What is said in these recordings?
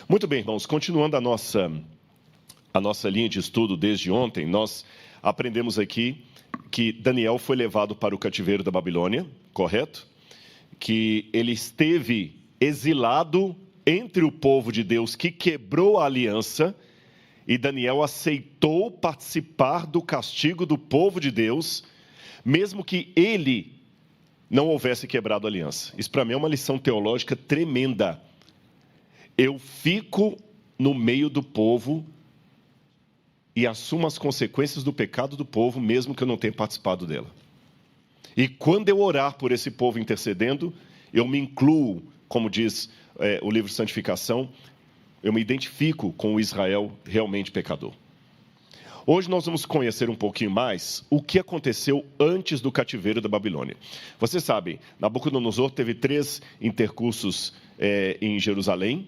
Muito bem, irmãos, continuando a nossa linha de estudo desde ontem, nós aprendemos aqui que Daniel foi levado para o cativeiro da Babilônia, correto? Que ele esteve exilado entre o povo de Deus que quebrou a aliança, e Daniel aceitou participar do castigo do povo de Deus, mesmo que ele não houvesse quebrado a aliança. Isso para mim é uma lição teológica tremenda. Eu fico no meio do povo e assumo as consequências do pecado do povo, mesmo que eu não tenha participado dela. E quando eu orar por esse povo intercedendo, eu me incluo, como diz o livro de Santificação, eu me identifico com o Israel realmente pecador. Hoje nós vamos conhecer um pouquinho mais o que aconteceu antes do cativeiro da Babilônia. Vocês sabem, Nabucodonosor teve 3 intercursos em Jerusalém.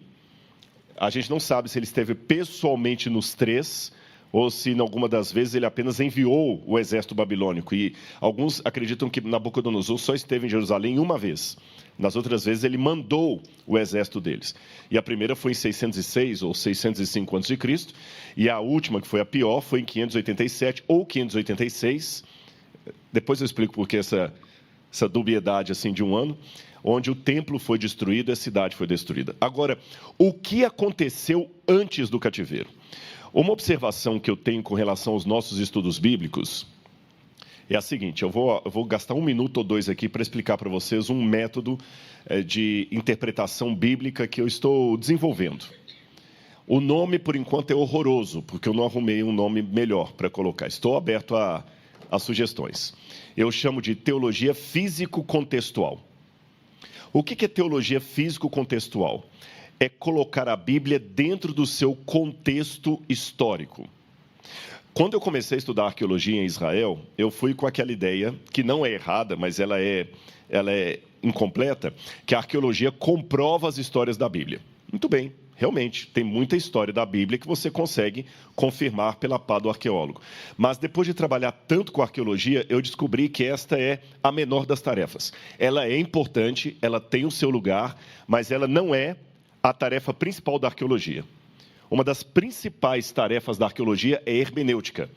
A gente não sabe se ele esteve pessoalmente nos 3, ou se, em alguma das vezes, ele apenas enviou o exército babilônico. E alguns acreditam que Nabucodonosor só esteve em Jerusalém uma vez. Nas outras vezes, ele mandou o exército deles. E a primeira foi em 606 ou 605 a.C., e a última, que foi a pior, foi em 587 ou 586. Depois eu explico por que essa dubiedade assim, de um ano, onde o templo foi destruído e a cidade foi destruída. Agora, o que aconteceu antes do cativeiro? Uma observação que eu tenho com relação aos nossos estudos bíblicos é a seguinte: eu vou gastar 1 minuto ou 2 aqui para explicar para vocês um método de interpretação bíblica que eu estou desenvolvendo. O nome, por enquanto, é horroroso, porque eu não arrumei um nome melhor para colocar. Estou aberto a sugestões. Eu chamo de teologia físico-contextual. O que é teologia físico-contextual? É colocar a Bíblia dentro do seu contexto histórico. Quando eu comecei a estudar arqueologia em Israel, eu fui com aquela ideia, que não é errada, mas ela é incompleta, que a arqueologia comprova as histórias da Bíblia. Muito bem, realmente, tem muita história da Bíblia que você consegue confirmar pela pá do arqueólogo. Mas depois de trabalhar tanto com arqueologia, eu descobri que esta é a menor das tarefas. Ela é importante, ela tem o seu lugar, mas ela não é a tarefa principal da arqueologia. Uma das principais tarefas da arqueologia é hermenêutica.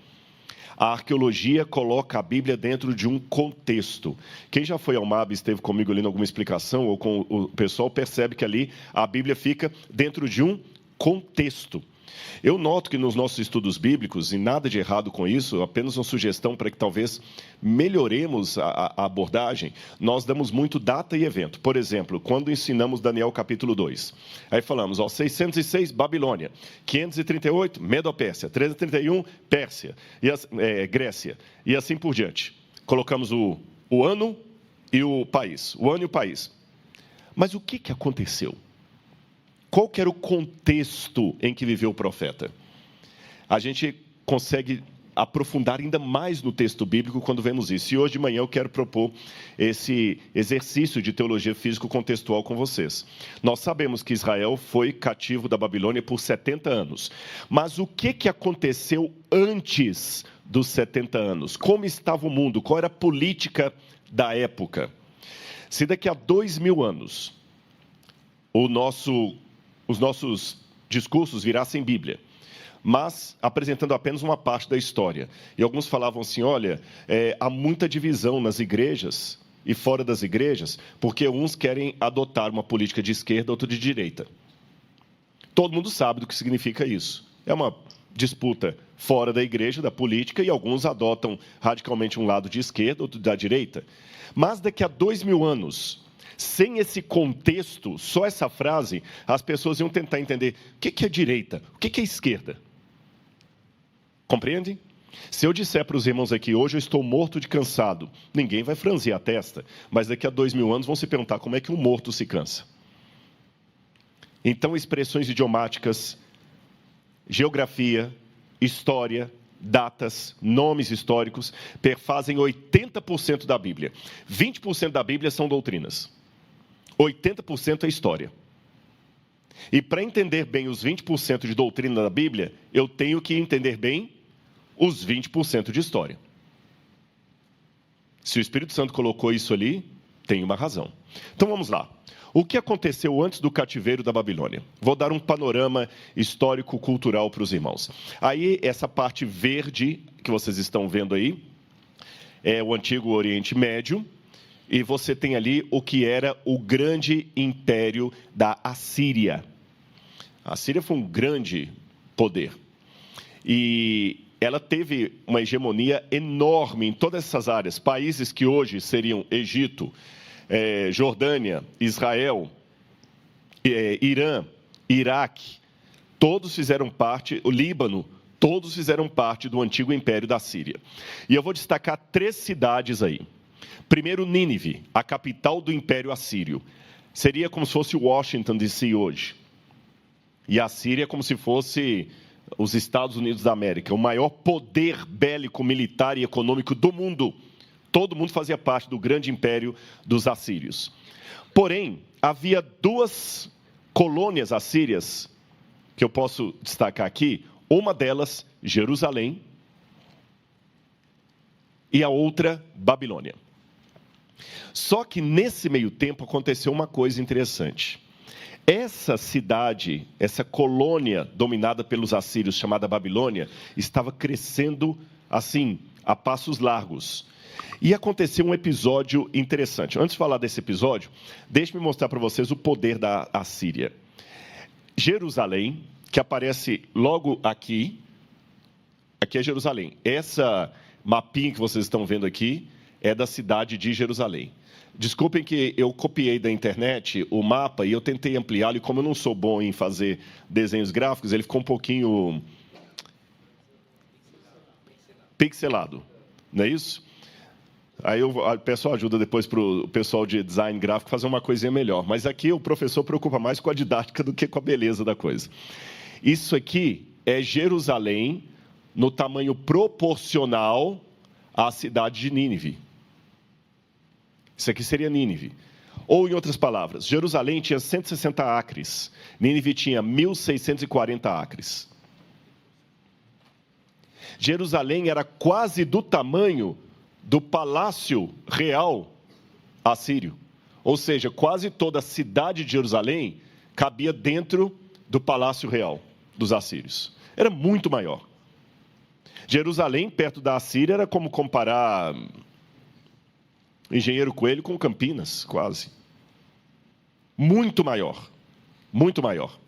A arqueologia coloca a Bíblia dentro de um contexto. Quem já foi ao MAB e esteve comigo ali em alguma explicação, ou com o pessoal, percebe que ali a Bíblia fica dentro de um contexto. Eu noto que nos nossos estudos bíblicos, e nada de errado com isso, apenas uma sugestão para que talvez melhoremos a abordagem, nós damos muito data e evento. Por exemplo, quando ensinamos Daniel capítulo 2, aí falamos, 606, Babilônia, 538, Medo-Pérsia, 331, Pérsia, Grécia, e assim por diante. Colocamos o ano e o país, o ano e o país. Mas o que aconteceu? Qual que era o contexto em que viveu o profeta? A gente consegue aprofundar ainda mais no texto bíblico quando vemos isso. E hoje de manhã eu quero propor esse exercício de teologia físico-contextual com vocês. Nós sabemos que Israel foi cativo da Babilônia por 70 anos. Mas o que aconteceu antes dos 70 anos? Como estava o mundo? Qual era a política da época? Se daqui a 2000 anos os nossos discursos virassem Bíblia, mas apresentando apenas uma parte da história. E alguns falavam assim, olha, há muita divisão nas igrejas e fora das igrejas, porque uns querem adotar uma política de esquerda, outro de direita. Todo mundo sabe do que significa isso. É uma disputa fora da igreja, da política, e alguns adotam radicalmente um lado de esquerda, outro da direita. Mas daqui a 2000 anos... sem esse contexto, só essa frase, as pessoas iam tentar entender o que é direita, o que é esquerda. Compreende? Se eu disser para os irmãos aqui, hoje eu estou morto de cansado, ninguém vai franzir a testa, mas daqui a 2000 anos vão se perguntar como é que um morto se cansa. Então, expressões idiomáticas, geografia, história, datas, nomes históricos, perfazem 80% da Bíblia. 20% da Bíblia são doutrinas. 80% é história. E para entender bem os 20% de doutrina da Bíblia, eu tenho que entender bem os 20% de história. Se o Espírito Santo colocou isso ali, tem uma razão. Então vamos lá. O que aconteceu antes do cativeiro da Babilônia? Vou dar um panorama histórico-cultural para os irmãos. Aí, essa parte verde que vocês estão vendo aí, é o antigo Oriente Médio, e você tem ali o que era o grande império da Assíria. A Síria foi um grande poder. E ela teve uma hegemonia enorme em todas essas áreas. Países que hoje seriam Egito, Jordânia, Israel, Irã, Iraque, todos fizeram parte, o Líbano, todos fizeram parte do antigo império da Síria. E eu vou destacar 3 cidades aí. Primeiro, Nínive, a capital do Império Assírio. Seria como se fosse Washington, D.C. hoje. E a Síria como se fosse os Estados Unidos da América, o maior poder bélico, militar e econômico do mundo. Todo mundo fazia parte do grande império dos assírios. Porém, havia 2 colônias assírias, que eu posso destacar aqui. Uma delas, Jerusalém, e a outra, Babilônia. Só que nesse meio tempo aconteceu uma coisa interessante. Essa cidade, essa colônia dominada pelos assírios, chamada Babilônia, estava crescendo assim, a passos largos. E aconteceu um episódio interessante. Antes de falar desse episódio, deixe-me mostrar para vocês o poder da Assíria. Jerusalém, que aparece logo aqui é Jerusalém. Essa mapinha que vocês estão vendo aqui é da cidade de Jerusalém. Desculpem que eu copiei da internet o mapa e eu tentei ampliá-lo, e como eu não sou bom em fazer desenhos gráficos, ele ficou um pouquinho pixelado, não é isso? Aí o pessoal ajuda depois para o pessoal de design gráfico fazer uma coisinha melhor. Mas aqui o professor preocupa mais com a didática do que com a beleza da coisa. Isso aqui é Jerusalém no tamanho proporcional à cidade de Nínive. Isso aqui seria Nínive. Ou, em outras palavras, Jerusalém tinha 160 acres. Nínive tinha 1.640 acres. Jerusalém era quase do tamanho do palácio real assírio. Ou seja, quase toda a cidade de Jerusalém cabia dentro do palácio real dos assírios. Era muito maior. Jerusalém, perto da Assíria, era como comparar Engenheiro Coelho com Campinas, quase. Muito maior. Muito maior.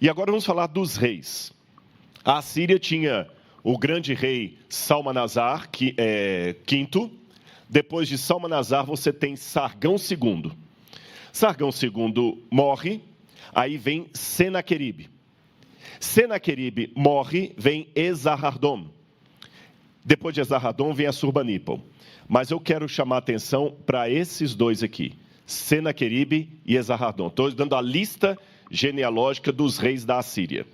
E agora vamos falar dos reis. A Assíria tinha o grande rei Salmanasar, que é quinto. Depois de Salmanasar, você tem Sargão II. Sargão II morre, aí vem Senaqueribe. Senaqueribe morre, vem Esarhadon. Depois de Esarhadon, vem Assurbanipal. Mas eu quero chamar a atenção para esses 2 aqui, Senaqueribe e Esarhadon. Estou dando a lista genealógica dos reis da Assíria.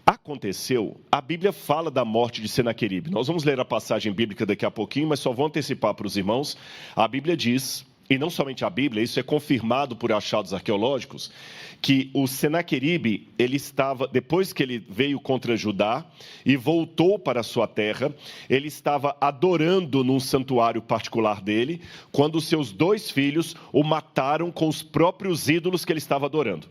Aconteceu, a Bíblia fala da morte de Senaqueribe. Nós vamos ler a passagem bíblica daqui a pouquinho, mas só vou antecipar para os irmãos. A Bíblia diz, e não somente a Bíblia, isso é confirmado por achados arqueológicos, que o Senaqueribe, ele estava, depois que ele veio contra Judá e voltou para a sua terra, ele estava adorando num santuário particular dele, quando os seus 2 filhos o mataram com os próprios ídolos que ele estava adorando.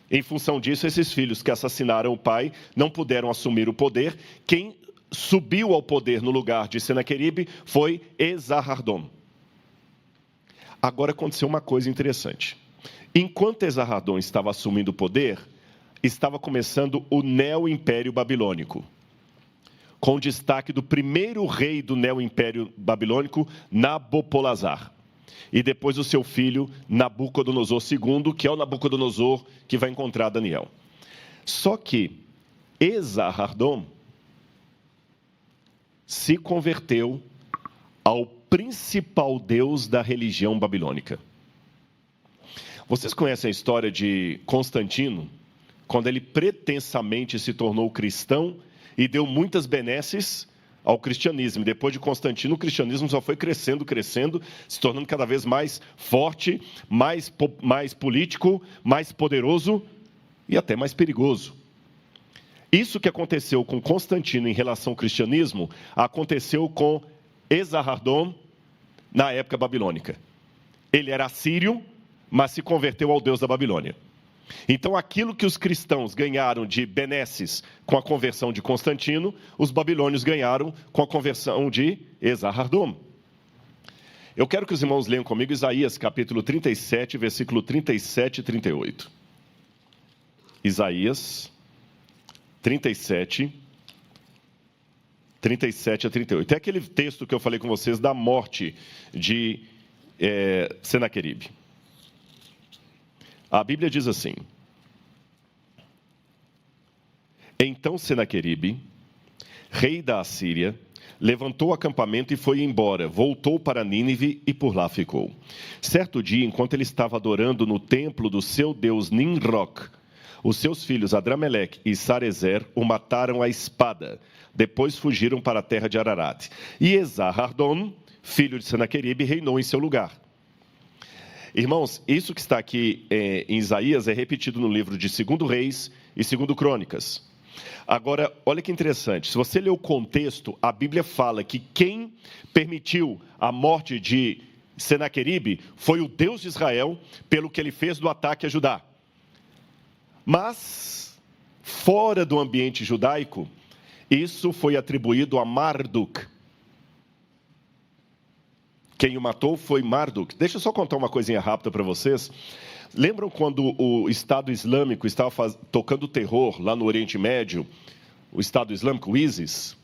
Em função disso, esses filhos que assassinaram o pai não puderam assumir o poder. Quem subiu ao poder no lugar de Senaqueribe foi Esarhadon. Agora aconteceu uma coisa interessante. Enquanto Esarhadon estava assumindo o poder, estava começando o neo-império babilônico, com destaque do primeiro rei do neo-império babilônico, Nabopolassar. E depois o seu filho, Nabucodonosor II, que é o Nabucodonosor que vai encontrar Daniel. Só que Esarhadon se converteu ao principal deus da religião babilônica. Vocês conhecem a história de Constantino, quando ele pretensamente se tornou cristão e deu muitas benesses ao cristianismo. Depois de Constantino, o cristianismo só foi crescendo, se tornando cada vez mais forte, mais político, mais poderoso e até mais perigoso. Isso que aconteceu com Constantino em relação ao cristianismo, aconteceu com Esarhadon na época babilônica. Ele era assírio, mas se converteu ao Deus da Babilônia. Então, aquilo que os cristãos ganharam de benesses com a conversão de Constantino, os babilônios ganharam com a conversão de Esarhaddon. Eu quero que os irmãos leiam comigo Isaías capítulo 37, versículo 37 e 38. Isaías 37, 37 a 38. É aquele texto que eu falei com vocês da morte de Senaqueribe. A Bíblia diz assim: Então Senaqueribe, rei da Assíria, levantou o acampamento e foi embora, voltou para Nínive e por lá ficou. Certo dia, enquanto ele estava adorando no templo do seu deus Nimroc, os seus filhos Adrameleque e Sarezer o mataram à espada. Depois fugiram para a terra de Ararat. E Esarhaddon, filho de Senaqueribe, reinou em seu lugar. Irmãos, isso que está aqui em Isaías é repetido no livro de 2 Reis e 2 Crônicas. Agora, olha que interessante, se você ler o contexto, a Bíblia fala que quem permitiu a morte de Senaqueribe foi o Deus de Israel, pelo que ele fez do ataque a Judá. Mas, fora do ambiente judaico, isso foi atribuído a Marduk. Quem o matou foi Marduk. Deixa eu só contar uma coisinha rápida para vocês. Lembram quando o Estado Islâmico estava tocando terror lá no Oriente Médio? O Estado Islâmico, o ISIS?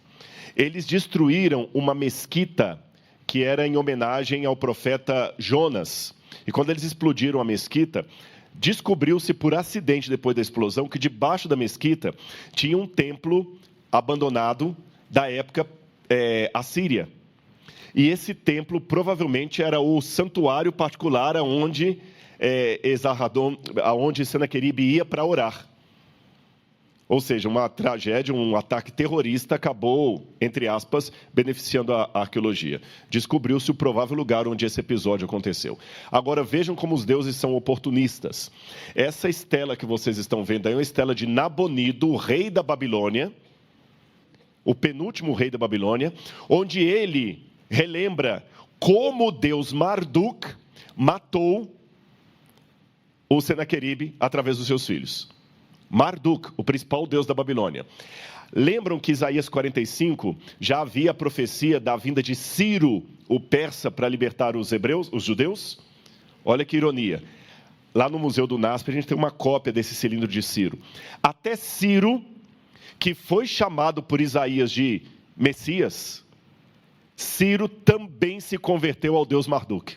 Eles destruíram uma mesquita que era em homenagem ao profeta Jonas. E quando eles explodiram a mesquita, descobriu-se por acidente depois da explosão que debaixo da mesquita tinha um templo abandonado da época assíria. E esse templo provavelmente era o santuário particular aonde aonde Senaqueribe ia para orar. Ou seja, uma tragédia, um ataque terrorista acabou, entre aspas, beneficiando a arqueologia. Descobriu-se o provável lugar onde esse episódio aconteceu. Agora vejam como os deuses são oportunistas. Essa estela que vocês estão vendo aí é uma estela de Nabonido, o rei da Babilônia, o penúltimo rei da Babilônia, onde ele relembra como o deus Marduk matou o Senaqueribe através dos seus filhos. Marduk, o principal deus da Babilônia. Lembram que em Isaías 45 já havia a profecia da vinda de Ciro, o persa, para libertar os judeus? Olha que ironia. Lá no Museu do NASP a gente tem uma cópia desse cilindro de Ciro. Até Ciro, que foi chamado por Isaías de Messias, Ciro também se converteu ao deus Marduk.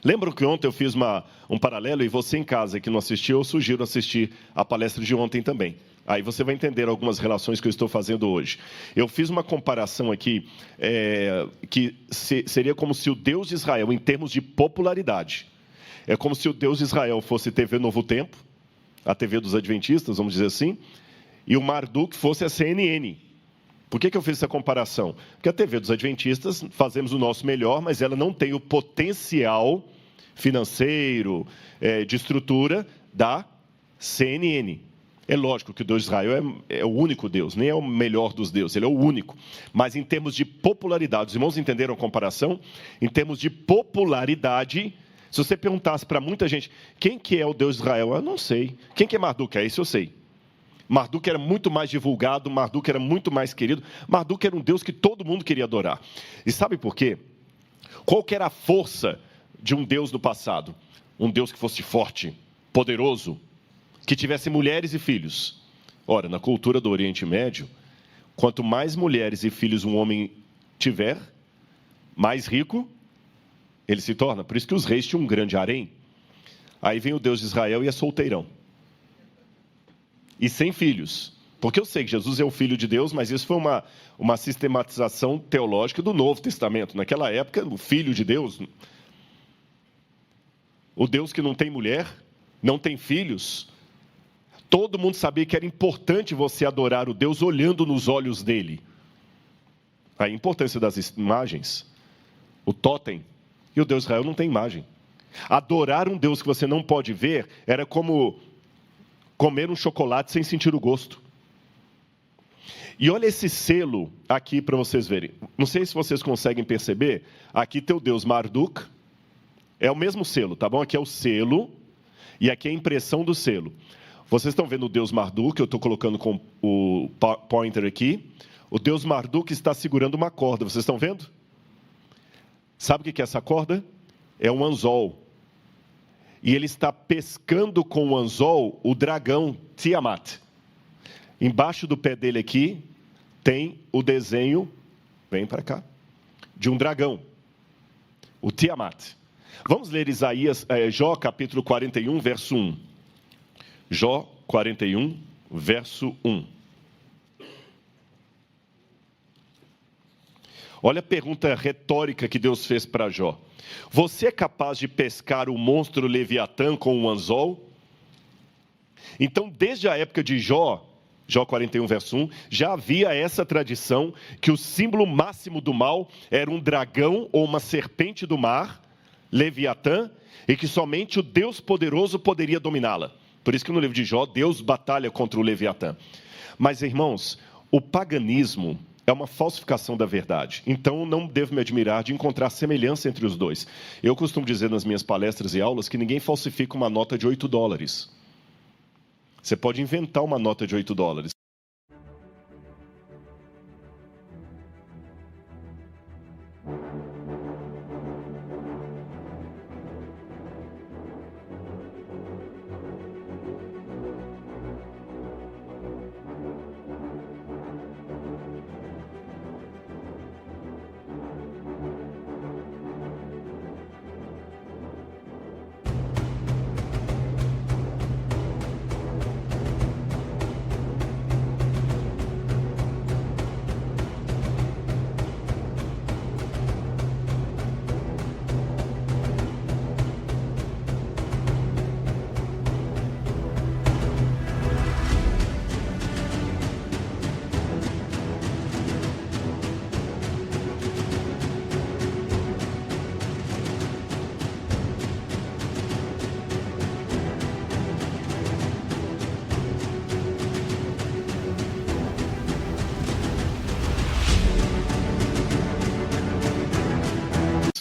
Lembram que ontem eu fiz um paralelo, e você em casa que não assistiu, eu sugiro assistir a palestra de ontem também. Aí você vai entender algumas relações que eu estou fazendo hoje. Eu fiz uma comparação aqui, que seria como se o Deus de Israel, em termos de popularidade, é como se o Deus de Israel fosse TV Novo Tempo, a TV dos Adventistas, vamos dizer assim, e o Marduk fosse a CNN. Por que eu fiz essa comparação? Porque a TV dos Adventistas, fazemos o nosso melhor, mas ela não tem o potencial financeiro, de estrutura da CNN. É lógico que o Deus de Israel é o único Deus, nem é o melhor dos deuses, ele é o único. Mas em termos de popularidade, os irmãos entenderam a comparação? Em termos de popularidade, se você perguntasse para muita gente, quem que é o Deus de Israel? Eu não sei. Quem que é Marduk? Isso eu sei. Marduk era muito mais divulgado, Marduk era muito mais querido. Marduk era um Deus que todo mundo queria adorar. E sabe por quê? Qual que era a força de um Deus do passado? Um Deus que fosse forte, poderoso, que tivesse mulheres e filhos. Ora, na cultura do Oriente Médio, quanto mais mulheres e filhos um homem tiver, mais rico ele se torna. Por isso que os reis tinham um grande harém. Aí vem o Deus de Israel e é solteirão. E sem filhos. Porque eu sei que Jesus é o Filho de Deus, mas isso foi uma sistematização teológica do Novo Testamento. Naquela época, o Filho de Deus, o Deus que não tem mulher, não tem filhos, todo mundo sabia que era importante você adorar o Deus olhando nos olhos dele. A importância das imagens, o tótem, e o Deus de Israel não tem imagem. Adorar um Deus que você não pode ver era como comer um chocolate sem sentir o gosto. E olha esse selo aqui para vocês verem. Não sei se vocês conseguem perceber. Aqui tem o deus Marduk, É o mesmo selo, tá bom? Aqui é o selo e aqui é a impressão do selo. Vocês estão vendo o deus Marduk, eu estou colocando com o pointer aqui. O deus Marduk está segurando uma corda, vocês estão vendo? Sabe o que é essa corda? É um anzol. E ele está pescando com o anzol o dragão Tiamat. Embaixo do pé dele aqui tem o desenho, vem para cá, de um dragão, o Tiamat. Vamos ler Jó capítulo 41, verso 1. Jó 41, verso 1. Olha a pergunta retórica que Deus fez para Jó. Você é capaz de pescar o monstro Leviatã com um anzol? Então, desde a época de Jó 41, verso 1, já havia essa tradição que o símbolo máximo do mal era um dragão ou uma serpente do mar, Leviatã, e que somente o Deus poderoso poderia dominá-la. Por isso que no livro de Jó, Deus batalha contra o Leviatã. Mas, irmãos, o paganismo é uma falsificação da verdade. Então, não devo me admirar de encontrar semelhança entre os dois. Eu costumo dizer nas minhas palestras e aulas que ninguém falsifica uma nota de $8. Você pode inventar uma nota de $8.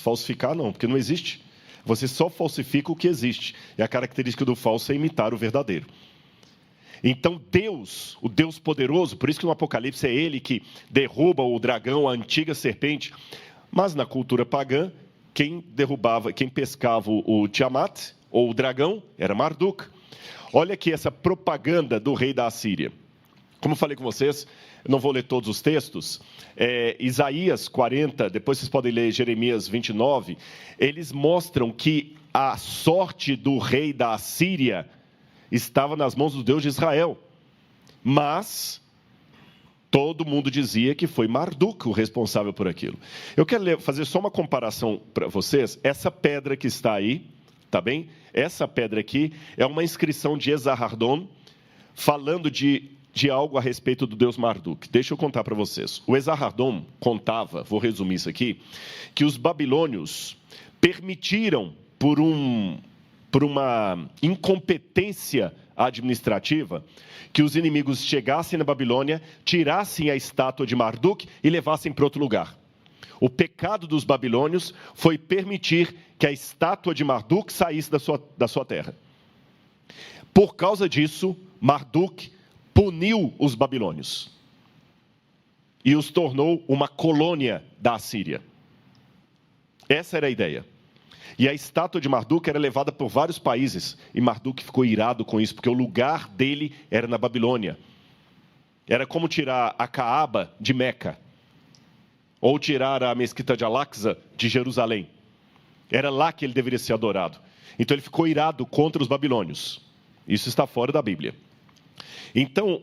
Falsificar não, porque não existe. Você só falsifica o que existe. E a característica do falso é imitar o verdadeiro. Então Deus, o Deus poderoso, por isso que no Apocalipse é ele que derruba o dragão, a antiga serpente. Mas na cultura pagã, quem pescava o Tiamat, ou o dragão, era Marduk. Olha aqui essa propaganda do rei da Assíria. Como eu falei com vocês, eu não vou ler todos os textos. Isaías 40, depois vocês podem ler Jeremias 29. Eles mostram que a sorte do rei da Assíria estava nas mãos do Deus de Israel. Mas todo mundo dizia que foi Marduk o responsável por aquilo. Eu quero fazer só uma comparação para vocês. Essa pedra que está aí, tá bem? Essa pedra aqui é uma inscrição de Esarhaddon, falando de algo a respeito do deus Marduk. Deixa eu contar para vocês. O Esarhaddon contava, vou resumir isso aqui, que os babilônios permitiram, por uma incompetência administrativa, que os inimigos chegassem na Babilônia, tirassem a estátua de Marduk e levassem para outro lugar. O pecado dos babilônios foi permitir que a estátua de Marduk saísse da sua terra. Por causa disso, Marduk puniu os babilônios e os tornou uma colônia da Assíria. Essa era a ideia. E a estátua de Marduk era levada por vários países, e Marduk ficou irado com isso, porque o lugar dele era na Babilônia. Era como tirar a Caaba de Meca, ou tirar a mesquita de Al-Aqsa de Jerusalém. Era lá que ele deveria ser adorado. Então ele ficou irado contra os babilônios. Isso está fora da Bíblia. Então,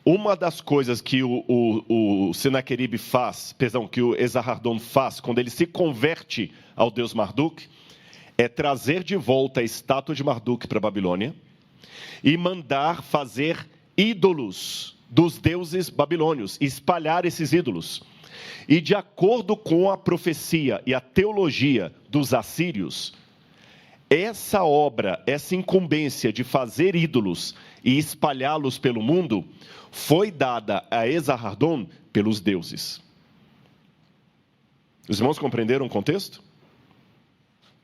uma das coisas que o Senaqueribe faz, que o Esarhaddon faz, quando ele se converte ao deus Marduk, é trazer de volta a estátua de Marduk para a Babilônia e mandar fazer ídolos dos deuses babilônios, espalhar esses ídolos. E de acordo com a profecia e a teologia dos assírios, essa obra, essa incumbência de fazer ídolos e espalhá-los pelo mundo, foi dada a Esarhaddon pelos deuses. Os irmãos compreenderam o contexto?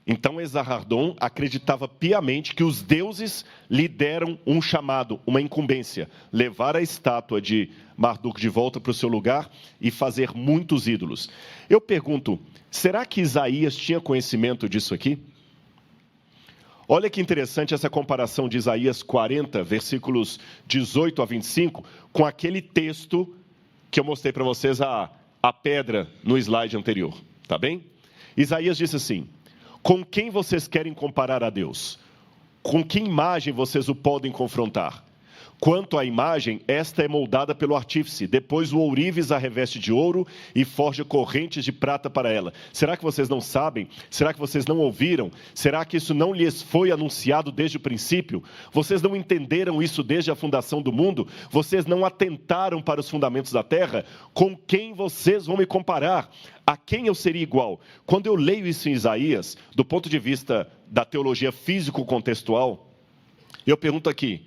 Então Esarhaddon acreditava piamente que os deuses lhe deram um chamado, uma incumbência, levar a estátua de Marduk de volta para o seu lugar e fazer muitos ídolos. Eu pergunto, será que Isaías tinha conhecimento disso aqui? Olha que interessante essa comparação de Isaías 40, versículos 18 a 25, com aquele texto que eu mostrei para vocês, a pedra no slide anterior, tá bem? Isaías disse assim: com quem vocês querem comparar a Deus? Com que imagem vocês o podem confrontar? Quanto à imagem, esta é moldada pelo artífice. Depois o ourives a reveste de ouro e forja correntes de prata para ela. Será que vocês não sabem? Será que vocês não ouviram? Será que isso não lhes foi anunciado desde o princípio? Vocês não entenderam isso desde a fundação do mundo? Vocês não atentaram para os fundamentos da terra? Com quem vocês vão me comparar? A quem eu seria igual? Quando eu leio isso em Isaías, do ponto de vista da teologia físico-contextual, eu pergunto aqui,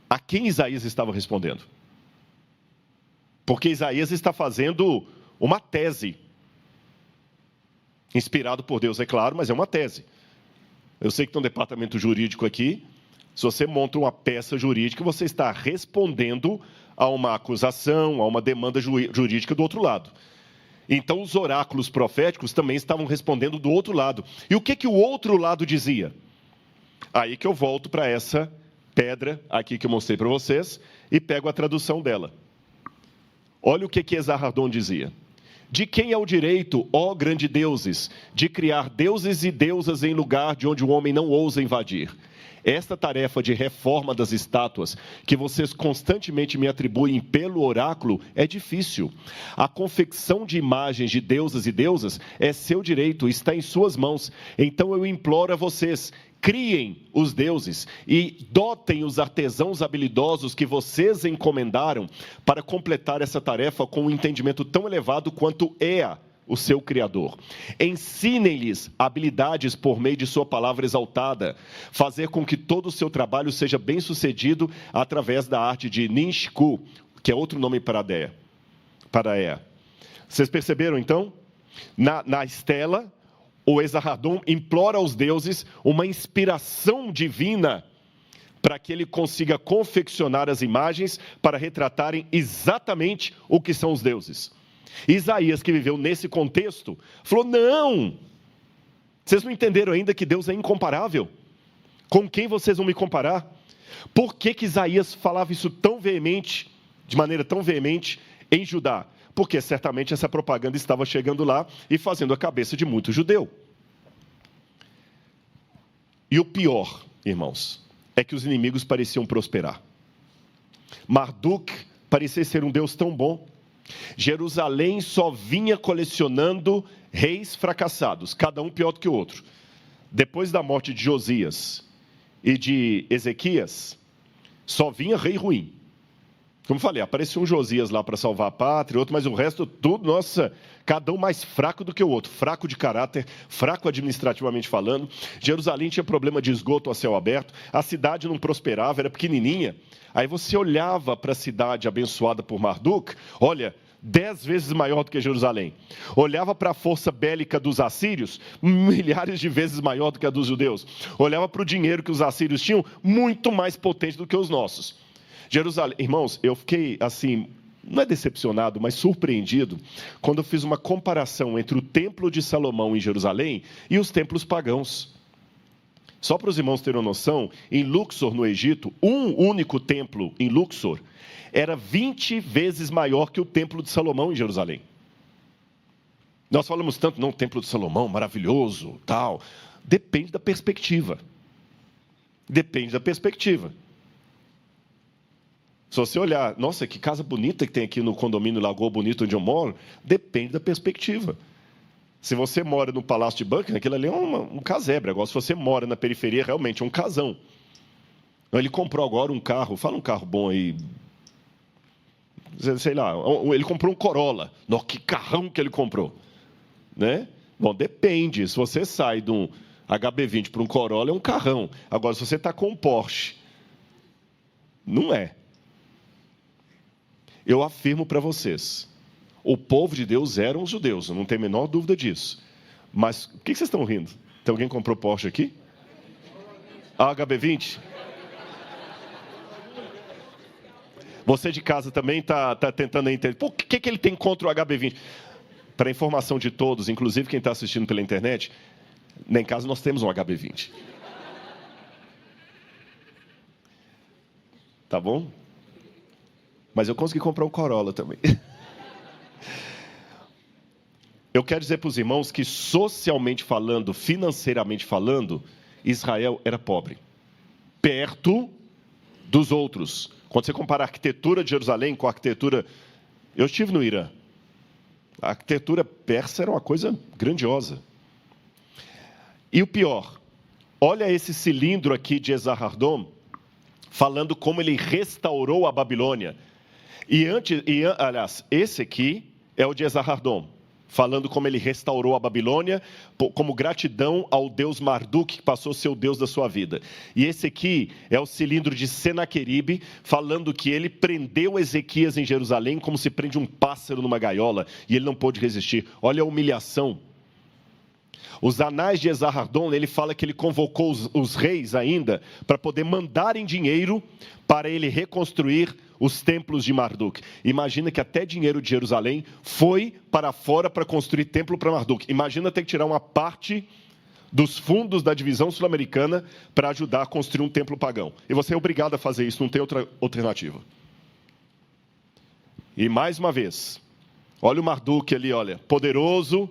a quem Isaías estava respondendo? Porque Isaías está fazendo uma tese, inspirado por Deus, é claro, mas é uma tese. Eu sei que tem um departamento jurídico aqui. Se você monta uma peça jurídica, você está respondendo a uma acusação, a uma demanda jurídica do outro lado. Então, os oráculos proféticos também estavam respondendo do outro lado. E o que o outro lado dizia? Aí que eu volto para essa pedra aqui que eu mostrei para vocês e pego a tradução dela. Olha o que Esarhaddon dizia. De quem é o direito, ó grandes deuses, de criar deuses e deusas em lugar de onde o homem não ousa invadir? Esta tarefa de reforma das estátuas, que vocês constantemente me atribuem pelo oráculo, é difícil. A confecção de imagens de deusas e deusas é seu direito, está em suas mãos. Então eu imploro a vocês, criem os deuses e dotem os artesãos habilidosos que vocês encomendaram para completar essa tarefa com um entendimento tão elevado quanto Ea, o seu Criador. Ensinem-lhes habilidades por meio de sua palavra exaltada, fazer com que todo o seu trabalho seja bem sucedido através da arte de Ninshku, que é outro nome para Ea. Vocês perceberam então? Na estela, o Esarhaddon implora aos deuses uma inspiração divina para que ele consiga confeccionar as imagens para retratarem exatamente o que são os deuses. Isaías, que viveu nesse contexto, falou, não, vocês não entenderam ainda que Deus é incomparável? Com quem vocês vão me comparar? Por que Isaías falava isso tão veemente, de maneira tão veemente, em Judá? Porque certamente essa propaganda estava chegando lá e fazendo a cabeça de muito judeu. E o pior, irmãos, é que os inimigos pareciam prosperar. Marduk parecia ser um Deus tão bom. Jerusalém só vinha colecionando reis fracassados, cada um pior do que o outro. Depois da morte de Josias e de Ezequias, só vinha rei ruim. Como falei, apareceu um Josias lá para salvar a pátria, outro, mas o resto tudo, nossa, cada um mais fraco do que o outro, fraco de caráter, fraco administrativamente falando. Jerusalém tinha problema de esgoto a céu aberto, a cidade não prosperava, era pequenininha. Aí você olhava para a cidade abençoada por Marduk, olha, 10 vezes maior do que Jerusalém. Olhava para a força bélica dos assírios, milhares de vezes maior do que a dos judeus. Olhava para o dinheiro que os assírios tinham, muito mais potente do que os nossos. Jerusalém, irmãos, eu fiquei assim, não é decepcionado, mas surpreendido, quando eu fiz uma comparação entre o templo de Salomão em Jerusalém e os templos pagãos. Só para os irmãos terem uma noção, em Luxor, no Egito, um único templo em Luxor era 20 vezes maior que o templo de Salomão em Jerusalém. Nós falamos tanto, não, o templo de Salomão, maravilhoso, tal. Depende da perspectiva. Depende da perspectiva. Se você olhar, nossa, que casa bonita que tem aqui no condomínio Lagoa Bonita, onde eu moro, depende da perspectiva. Se você mora no Palácio de Buckingham, aquilo ali é um casebre. Agora, se você mora na periferia, realmente é um casão. Ele comprou agora um carro, fala um carro bom aí, sei lá, ele comprou um Corolla. Nossa, que carrão que ele comprou. Né? Bom, depende. Se você sai de um HB20 para um Corolla, é um carrão. Agora, se você está com um Porsche, não é. Eu afirmo para vocês, o povo de Deus eram os judeus, eu não tenho a menor dúvida disso. Mas, por que vocês estão rindo? Tem alguém que comprou Porsche aqui? A HB20? Você de casa também está tentando entender. Por que ele tem contra o HB20? Para informação de todos, inclusive quem está assistindo pela internet, nem caso nós temos um HB20. Tá bom? Mas eu consegui comprar um Corolla também. Eu quero dizer para os irmãos que, socialmente falando, financeiramente falando, Israel era pobre. Perto dos outros. Quando você compara a arquitetura de Jerusalém com a arquitetura... Eu estive no Irã. A arquitetura persa era uma coisa grandiosa. E o pior, olha esse cilindro aqui de Esarhaddon, falando como ele restaurou a Babilônia. Aliás, esse aqui é o de Esarhaddon, falando como ele restaurou a Babilônia, como gratidão ao deus Marduk, que passou a ser o deus da sua vida. E esse aqui é o cilindro de Senaqueribe, falando que ele prendeu Ezequias em Jerusalém como se prende um pássaro numa gaiola, e ele não pôde resistir. Olha a humilhação. Os anais de Esarhaddon, ele fala que ele convocou os reis ainda para poder mandarem dinheiro para ele reconstruir os templos de Marduk. Imagina que até dinheiro de Jerusalém foi para fora para construir templo para Marduk. Imagina ter que tirar uma parte dos fundos da divisão sul-americana para ajudar a construir um templo pagão. E você é obrigado a fazer isso, não tem outra alternativa. E mais uma vez, olha o Marduk ali, olha, poderoso,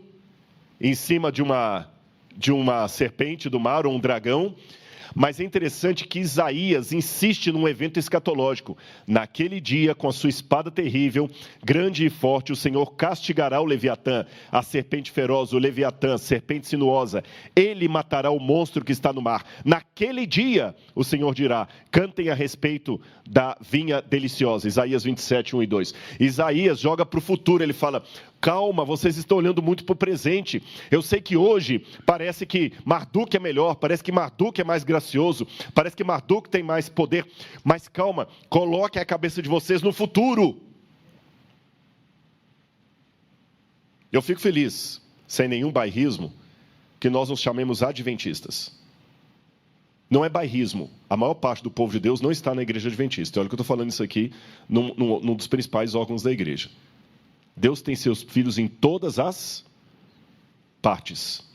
em cima de uma serpente do mar, ou um dragão. Mas é interessante que Isaías insiste num evento escatológico. Naquele dia, com a sua espada terrível, grande e forte, o Senhor castigará o Leviatã, a serpente feroz, o Leviatã, serpente sinuosa. Ele matará o monstro que está no mar. Naquele dia, o Senhor dirá, cantem a respeito da vinha deliciosa. Isaías 27, 1 e 2. Isaías joga para o futuro, ele fala... Calma, vocês estão olhando muito para o presente. Eu sei que hoje parece que Marduk é melhor, parece que Marduk é mais gracioso, parece que Marduk tem mais poder. Mas calma, coloquem a cabeça de vocês no futuro. Eu fico feliz, sem nenhum bairrismo, que nós nos chamemos adventistas. Não é bairrismo. A maior parte do povo de Deus não está na igreja adventista. Olha que eu estou falando isso aqui num dos principais órgãos da igreja. Deus tem seus filhos em todas as partes.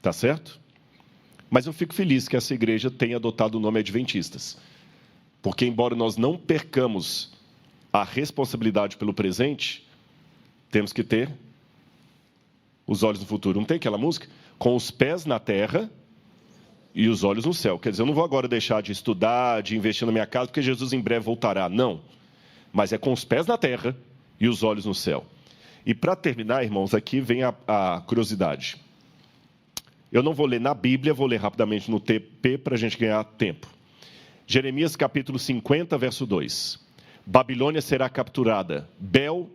Tá certo? Mas eu fico feliz que essa igreja tenha adotado o nome Adventistas. Porque, embora nós não percamos a responsabilidade pelo presente, temos que ter os olhos no futuro. Não tem aquela música? Com os pés na terra e os olhos no céu. Quer dizer, eu não vou agora deixar de estudar, de investir na minha casa, porque Jesus em breve voltará. Não. Mas é com os pés na terra e os olhos no céu. E para terminar, irmãos, aqui vem a curiosidade. Eu não vou ler na Bíblia, vou ler rapidamente no TP para a gente ganhar tempo. Jeremias capítulo 50, verso 2. Babilônia será capturada. Bel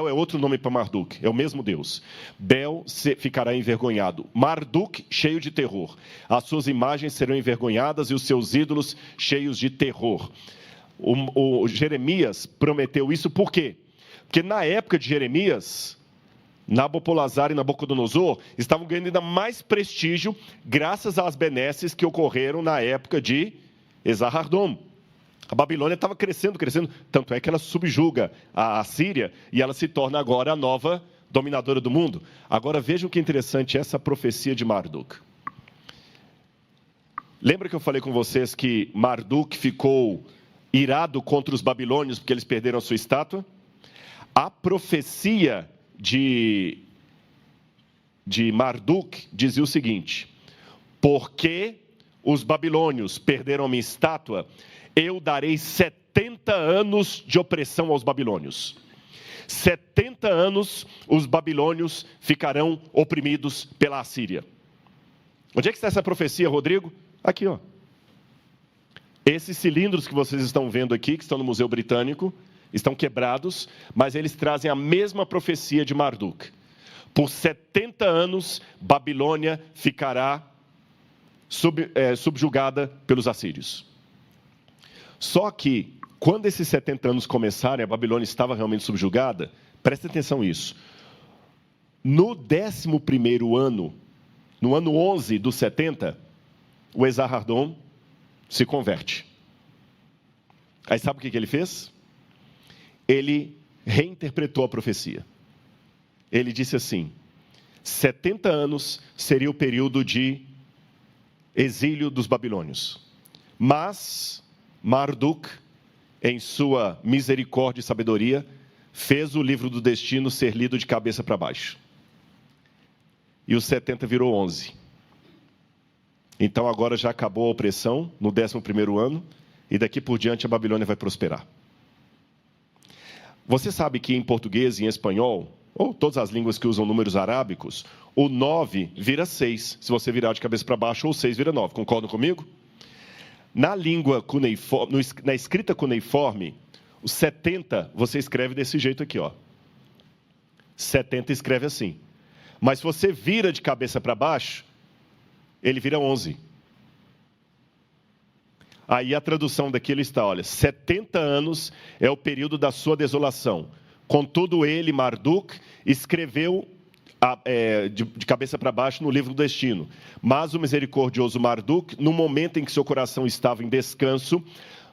é outro nome para Marduk, é o mesmo Deus. Bel ficará envergonhado. Marduk, cheio de terror. As suas imagens serão envergonhadas e os seus ídolos cheios de terror. O Jeremias prometeu isso por quê? Porque na época de Jeremias, Nabopolassar e Nabucodonosor estavam ganhando ainda mais prestígio graças às benesses que ocorreram na época de Esarhaddon. A Babilônia estava crescendo, tanto é que ela subjuga a Síria e ela se torna agora a nova dominadora do mundo. Agora vejam que interessante essa profecia de Marduk. Lembra que eu falei com vocês que Marduk ficou irado contra os babilônios porque eles perderam a sua estátua? A profecia de Marduk dizia o seguinte: porque os babilônios perderam a minha estátua, eu darei 70 anos de opressão aos babilônios. 70 anos os babilônios ficarão oprimidos pela Assíria. Onde é que está essa profecia, Rodrigo? Aqui, ó. Esses cilindros que vocês estão vendo aqui, que estão no Museu Britânico, estão quebrados, mas eles trazem a mesma profecia de Marduk. Por 70 anos, Babilônia ficará subjugada pelos assírios. Só que, quando esses 70 anos começarem, a Babilônia estava realmente subjugada, presta atenção nisso. No 11º ano no ano 11 dos 70, o Esarhaddon se converte. Aí sabe o que ele fez? Ele reinterpretou a profecia. Ele disse assim: 70 anos seria o período de exílio dos babilônios. Mas Marduk, em sua misericórdia e sabedoria, fez o livro do destino ser lido de cabeça para baixo. E os 70 virou 11. Então agora já acabou a opressão no 11º ano, e daqui por diante a Babilônia vai prosperar. Você sabe que em português e em espanhol, ou todas as línguas que usam números arábicos, o 9 vira 6, se você virar de cabeça para baixo, ou 6 vira 9. Concordam comigo? Na língua cuneiforme, na escrita cuneiforme, o 70 você escreve desse jeito aqui, ó. 70 escreve assim. Mas se você vira de cabeça para baixo, ele vira 11. Aí a tradução daquilo está, olha, 70 anos é o período da sua desolação. Contudo, ele, Marduk, escreveu de cabeça para baixo no livro do destino. Mas o misericordioso Marduk, no momento em que seu coração estava em descanso,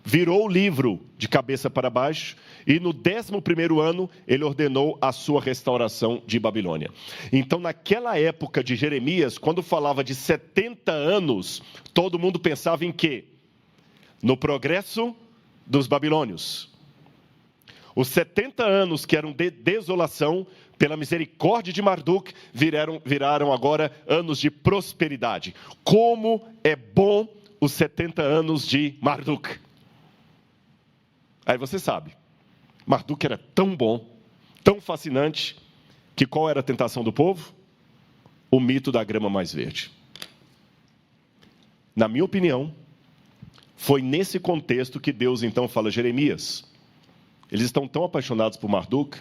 virou o livro de cabeça para baixo, e no 11º ano ele ordenou a sua restauração de Babilônia. Então, naquela época de Jeremias, quando falava de 70 anos, todo mundo pensava em quê? No progresso dos babilônios. Os 70 anos que eram de desolação, pela misericórdia de Marduk, viraram agora anos de prosperidade. Como é bom os 70 anos de Marduk. Aí você sabe, Marduk era tão bom, tão fascinante, que qual era a tentação do povo? O mito da grama mais verde. Na minha opinião, foi nesse contexto que Deus então fala a Jeremias. Eles estão tão apaixonados por Marduk.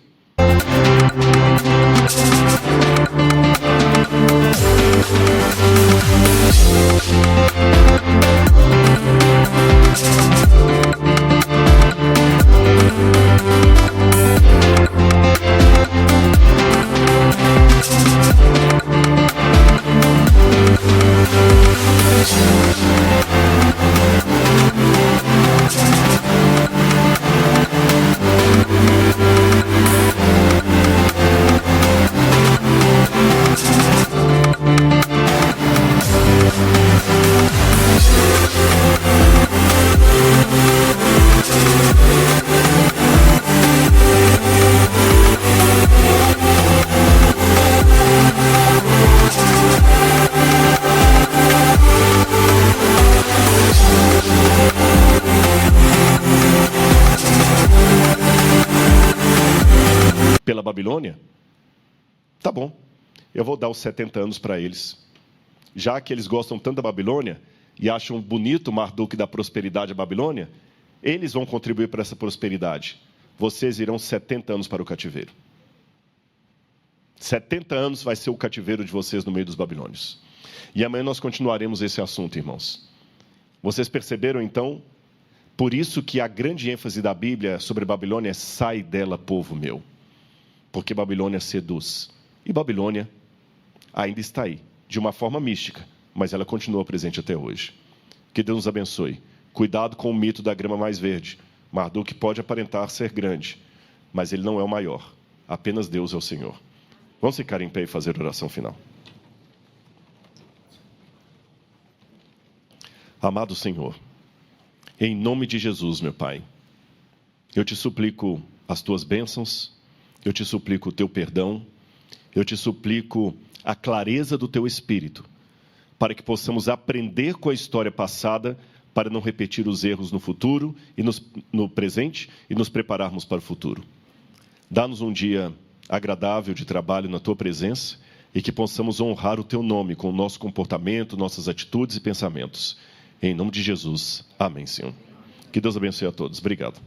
Pela Babilônia? Tá bom, eu vou dar os 70 anos para eles. Já que eles gostam tanto da Babilônia e acham bonito o Marduk da prosperidade da Babilônia, eles vão contribuir para essa prosperidade. Vocês irão 70 anos para o cativeiro. 70 anos vai ser o cativeiro de vocês no meio dos babilônios. E amanhã nós continuaremos esse assunto, irmãos. Vocês perceberam, então? Por isso que a grande ênfase da Bíblia sobre Babilônia é: sai dela, povo meu. Porque Babilônia seduz. E Babilônia ainda está aí, de uma forma mística, mas ela continua presente até hoje. Que Deus nos abençoe. Cuidado com o mito da grama mais verde. Marduk pode aparentar ser grande, mas ele não é o maior. Apenas Deus é o Senhor. Vamos ficar em pé e fazer a oração final. Amado Senhor, em nome de Jesus, meu Pai, eu te suplico as tuas bênçãos, eu te suplico o teu perdão, eu te suplico a clareza do teu Espírito, para que possamos aprender com a história passada, para não repetir os erros no futuro e no presente e nos prepararmos para o futuro. Dá-nos um dia agradável de trabalho na tua presença e que possamos honrar o teu nome com o nosso comportamento, nossas atitudes e pensamentos. Em nome de Jesus. Amém, Senhor. Que Deus abençoe a todos. Obrigado.